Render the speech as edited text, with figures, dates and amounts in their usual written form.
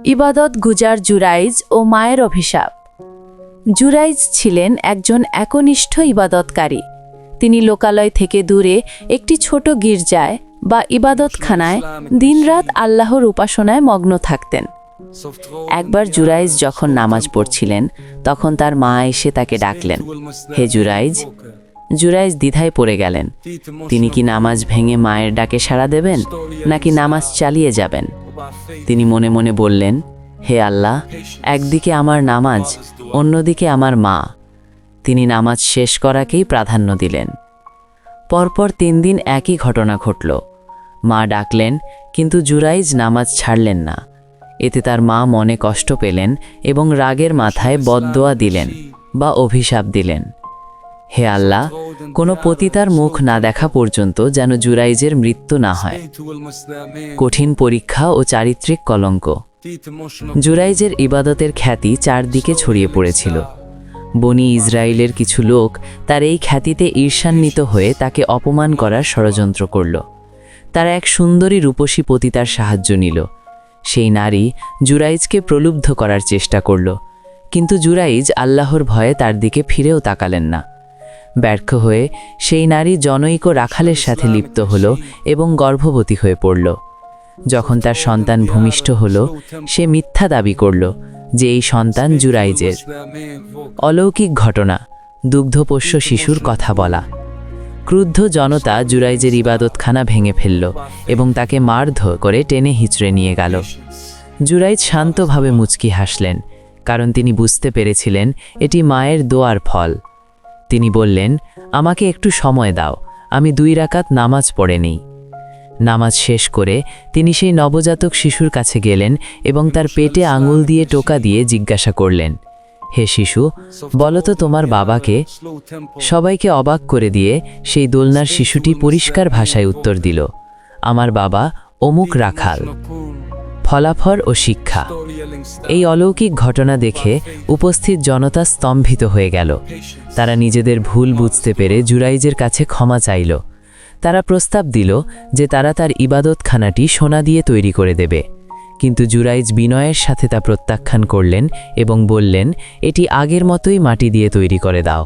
ইবাদত গুজার জুরাইজ ও মায়ের অভিশাপ। জুরাইজ ছিলেন একজন একনিষ্ঠ ইবাদতকারী। তিনি লোকালয় থেকে দূরে একটি ছোট গির্জায় বা ইবাদতখানায় দিনরাত আল্লাহর উপাসনায় মগ্ন থাকতেন। একবার জুরাইজ যখন নামাজ পড়ছিলেন, তখন তার মা এসে তাকে ডাকলেন, হে জুরাইজ। জুরাইজ দ্বিধায় পড়ে গেলেন। তিনি কি নামাজ ভেঙে মায়ের ডাকে সাড়া দেবেন, নাকি নামাজ চালিয়ে যাবেন? তিনি মনে মনে বললেন, হে আল্লাহ, একদিকে আমার নামাজ, অন্যদিকে আমার মা। তিনি নামাজ শেষ করাকেই প্রাধান্য দিলেন। পরপর 3 দিন একই ঘটনা ঘটল। মা ডাকলেন, কিন্তু জুরাইজ নামাজ ছাড়লেন না। এতে তার মা মনে কষ্ট পেলেন এবং রাগের মাথায় বদদোয়া দিলেন বা অভিশাপ দিলেন, হে আল্লাহ, কোনো পতিতার মুখ না দেখা পর্যন্ত যেন জুরাইজের মৃত্যু না হয়। কঠিন পরীক্ষা ও চারিত্রিক কলঙ্ক। জুরাইজের ইবাদতের খ্যাতি চারদিকে ছড়িয়ে পড়েছিল। বনি ইসরায়েলের কিছু লোক তার এই খ্যাতিতে ঈর্ষান্বিত হয়ে তাকে অপমান করার ষড়যন্ত্র করল। তারা এক সুন্দরী রূপসী পতিতার সাহায্য নিল। সেই নারী জুরাইজকে প্রলুব্ধ করার চেষ্টা করল, কিন্তু জুরাইজ আল্লাহর ভয়ে তার দিকে ফিরেও তাকালেন না। ব্যর্থ হয়ে সেই নারী জনৈক রাখালের সাথে লিপ্ত হল এবং গর্ভবতী হয়ে পড়ল। যখন তার সন্তান ভূমিষ্ঠ হল, সে মিথ্যা দাবি করল যে এই সন্তান জুরাইজের। অলৌকিক ঘটনা, দুগ্ধপোষ্য শিশুর কথা বলা। ক্রুদ্ধ জনতা জুরাইজের ইবাদতখানা ভেঙে ফেলল এবং তাকে মারধর করে টেনে হিঁচড়ে নিয়ে গেল। জুরাইজ শান্তভাবে মুচকি হাসলেন, কারণ তিনি বুঝতে পেরেছিলেন এটি মায়ের দোয়ার ফল। তিনি বললেন, আমাকে একটু সময় দাও, আমি 2 রাকাত নামাজ পড়ে নিই। নামাজ শেষ করে তিনি সেই নবজাতক শিশুর কাছে গেলেন এবং তার পেটে আঙুল দিয়ে টোকা দিয়ে জিজ্ঞাসা করলেন, হে শিশু, বলো তো তোমার বাবাকে? সবাইকে অবাক করে দিয়ে সেই দোলনার শিশুটি পরিষ্কার ভাষায় উত্তর দিল, আমার বাবা অমুক রাখাল। ফলাফল ও শিক্ষা। এই অলৌকিক ঘটনা দেখে উপস্থিত জনতা স্তম্ভিত হয়ে গেল। তারা নিজেদের ভুল বুঝতে পেরে জুরাইজের কাছে ক্ষমা চাইল। তারা প্রস্তাব দিল যে তারা তার ইবাদতখানাটি সোনা দিয়ে তৈরি করে দেবে। কিন্তু জুরাইজ বিনয়ের সাথে তা প্রত্যাখ্যান করলেন এবং বললেন, এটি আগের মতোই মাটি দিয়ে তৈরি করে দাও।